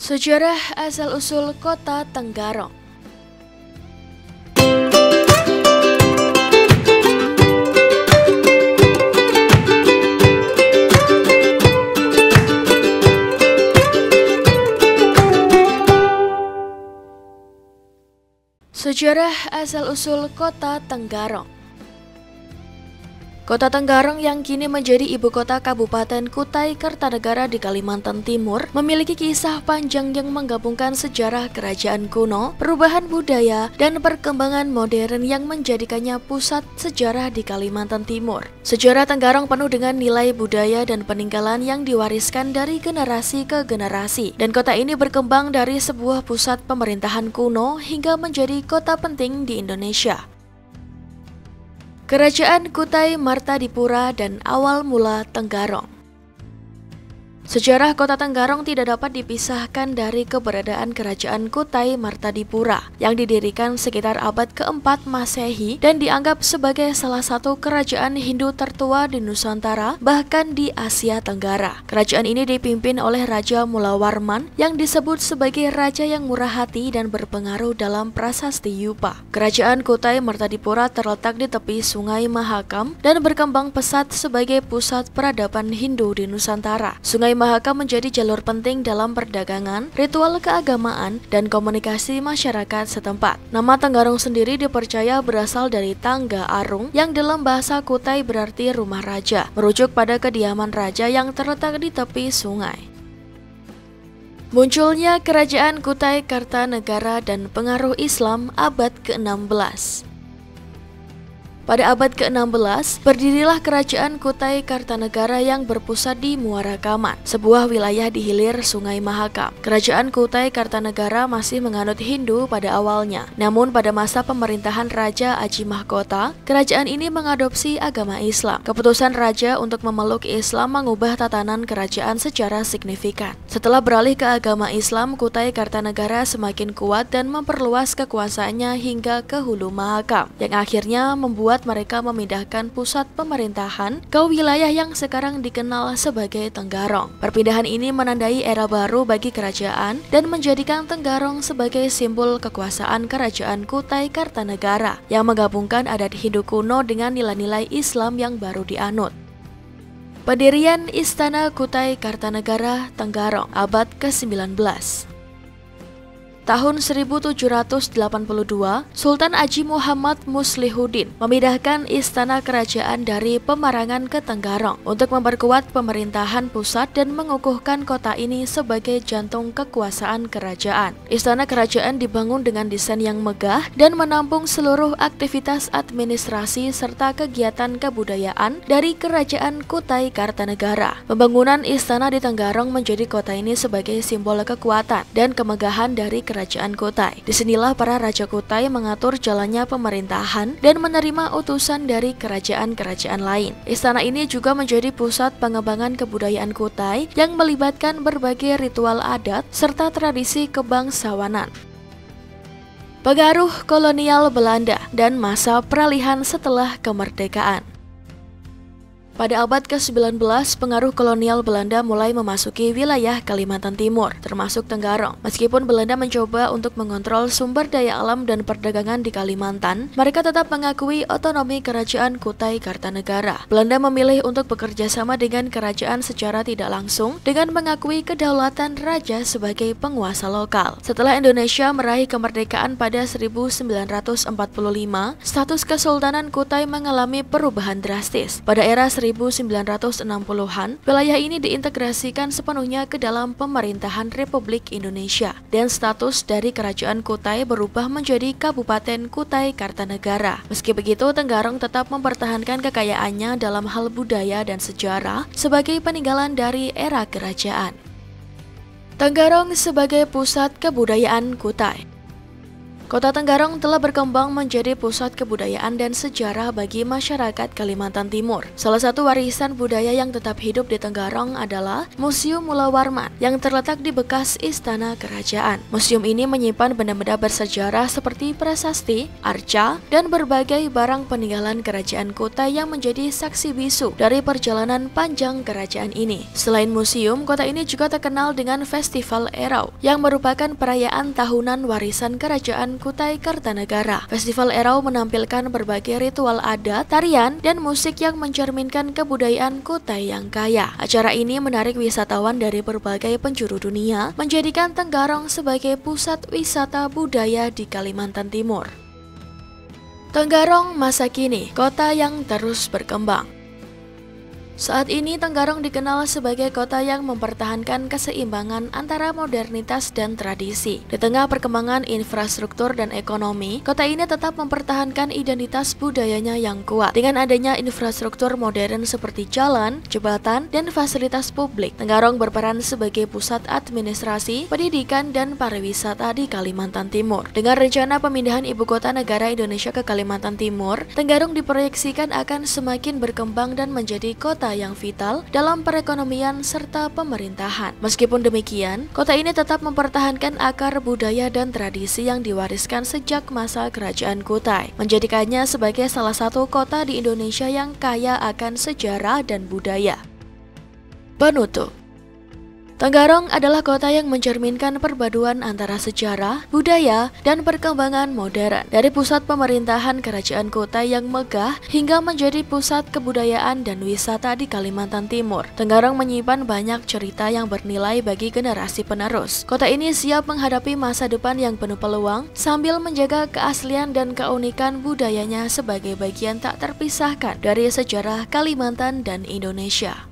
Sejarah asal-usul Kota Tenggarong. Sejarah asal-usul Kota Tenggarong. Kota Tenggarong yang kini menjadi ibu kota Kabupaten Kutai Kartanegara di Kalimantan Timur memiliki kisah panjang yang menggabungkan sejarah kerajaan kuno, perubahan budaya, dan perkembangan modern yang menjadikannya pusat sejarah di Kalimantan Timur. Sejarah Tenggarong penuh dengan nilai budaya dan peninggalan yang diwariskan dari generasi ke generasi, dan kota ini berkembang dari sebuah pusat pemerintahan kuno hingga menjadi kota penting di Indonesia. Kerajaan Kutai Martadipura dan awal mula Tenggarong. Sejarah Kota Tenggarong tidak dapat dipisahkan dari keberadaan Kerajaan Kutai Martadipura yang didirikan sekitar abad ke-4 Masehi dan dianggap sebagai salah satu kerajaan Hindu tertua di Nusantara, bahkan di Asia Tenggara. Kerajaan ini dipimpin oleh Raja Mulawarman yang disebut sebagai raja yang murah hati dan berpengaruh dalam prasasti Yupa. Kerajaan Kutai Martadipura terletak di tepi Sungai Mahakam dan berkembang pesat sebagai pusat peradaban Hindu di Nusantara. Sungai Mahakam menjadi jalur penting dalam perdagangan, ritual keagamaan, dan komunikasi masyarakat setempat. Nama Tenggarong sendiri dipercaya berasal dari Tangga Arung yang dalam bahasa Kutai berarti rumah raja, merujuk pada kediaman raja yang terletak di tepi sungai. Munculnya Kerajaan Kutai Kartanegara dan pengaruh Islam abad ke-16. Pada abad ke-16, berdirilah Kerajaan Kutai Kartanegara yang berpusat di Muara Kaman, sebuah wilayah di hilir Sungai Mahakam. Kerajaan Kutai Kartanegara masih menganut Hindu pada awalnya. Namun pada masa pemerintahan Raja Aji Mahkota, kerajaan ini mengadopsi agama Islam. Keputusan raja untuk memeluk Islam mengubah tatanan kerajaan secara signifikan. Setelah beralih ke agama Islam, Kutai Kartanegara semakin kuat dan memperluas kekuasaannya hingga ke Hulu Mahakam, yang akhirnya membuat mereka memindahkan pusat pemerintahan ke wilayah yang sekarang dikenal sebagai Tenggarong. Perpindahan ini menandai era baru bagi kerajaan dan menjadikan Tenggarong sebagai simbol kekuasaan Kerajaan Kutai Kartanegara yang menggabungkan adat Hindu kuno dengan nilai-nilai Islam yang baru dianut. Pendirian Istana Kutai Kartanegara Tenggarong abad ke-19. Tahun 1782, Sultan Aji Muhammad Muslihuddin memindahkan istana kerajaan dari Pemarangan ke Tenggarong untuk memperkuat pemerintahan pusat dan mengukuhkan kota ini sebagai jantung kekuasaan kerajaan. Istana kerajaan dibangun dengan desain yang megah dan menampung seluruh aktivitas administrasi serta kegiatan kebudayaan dari Kerajaan Kutai Kartanegara. Pembangunan istana di Tenggarong menjadi kota ini sebagai simbol kekuatan dan kemegahan dari Kerajaan Kutai. Disinilah para Raja Kutai mengatur jalannya pemerintahan dan menerima utusan dari kerajaan-kerajaan lain. Istana ini juga menjadi pusat pengembangan kebudayaan Kutai yang melibatkan berbagai ritual adat serta tradisi kebangsawanan. Pengaruh kolonial Belanda dan masa peralihan setelah kemerdekaan. Pada abad ke-19, pengaruh kolonial Belanda mulai memasuki wilayah Kalimantan Timur, termasuk Tenggarong. Meskipun Belanda mencoba untuk mengontrol sumber daya alam dan perdagangan di Kalimantan, mereka tetap mengakui otonomi Kerajaan Kutai Kartanegara. Belanda memilih untuk bekerja sama dengan kerajaan secara tidak langsung dengan mengakui kedaulatan raja sebagai penguasa lokal. Setelah Indonesia meraih kemerdekaan pada 1945, status Kesultanan Kutai mengalami perubahan drastis. Pada era 1960-an, wilayah ini diintegrasikan sepenuhnya ke dalam pemerintahan Republik Indonesia dan status dari Kerajaan Kutai berubah menjadi Kabupaten Kutai Kartanegara. Meski begitu, Tenggarong tetap mempertahankan kekayaannya dalam hal budaya dan sejarah sebagai peninggalan dari era kerajaan. Tenggarong sebagai pusat kebudayaan Kutai. Kota Tenggarong telah berkembang menjadi pusat kebudayaan dan sejarah bagi masyarakat Kalimantan Timur. Salah satu warisan budaya yang tetap hidup di Tenggarong adalah Museum Mula Warman yang terletak di bekas Istana Kerajaan. Museum ini menyimpan benda-benda bersejarah seperti prasasti, arca, dan berbagai barang peninggalan Kerajaan Kutai yang menjadi saksi bisu dari perjalanan panjang kerajaan ini. Selain museum, kota ini juga terkenal dengan Festival Erau yang merupakan perayaan tahunan warisan Kerajaan Kutai Kartanegara. Festival Erau menampilkan berbagai ritual adat, tarian, dan musik yang mencerminkan kebudayaan Kutai yang kaya. Acara ini menarik wisatawan dari berbagai penjuru dunia, menjadikan Tenggarong sebagai pusat wisata budaya di Kalimantan Timur. Tenggarong masa kini, kota yang terus berkembang. Saat ini Tenggarong dikenal sebagai kota yang mempertahankan keseimbangan antara modernitas dan tradisi. Di tengah perkembangan infrastruktur dan ekonomi, kota ini tetap mempertahankan identitas budayanya yang kuat. Dengan adanya infrastruktur modern seperti jalan, jembatan, dan fasilitas publik, Tenggarong berperan sebagai pusat administrasi, pendidikan, dan pariwisata di Kalimantan Timur. Dengan rencana pemindahan ibu kota negara Indonesia ke Kalimantan Timur, Tenggarong diproyeksikan akan semakin berkembang dan menjadi kota yang vital dalam perekonomian serta pemerintahan. Meskipun demikian, kota ini tetap mempertahankan akar budaya dan tradisi yang diwariskan sejak masa Kerajaan Kutai, menjadikannya sebagai salah satu kota di Indonesia yang kaya akan sejarah dan budaya. Penutup. Tenggarong adalah kota yang mencerminkan perpaduan antara sejarah, budaya, dan perkembangan modern. Dari pusat pemerintahan Kerajaan Kutai yang megah hingga menjadi pusat kebudayaan dan wisata di Kalimantan Timur, Tenggarong menyimpan banyak cerita yang bernilai bagi generasi penerus. Kota ini siap menghadapi masa depan yang penuh peluang sambil menjaga keaslian dan keunikan budayanya sebagai bagian tak terpisahkan dari sejarah Kalimantan dan Indonesia.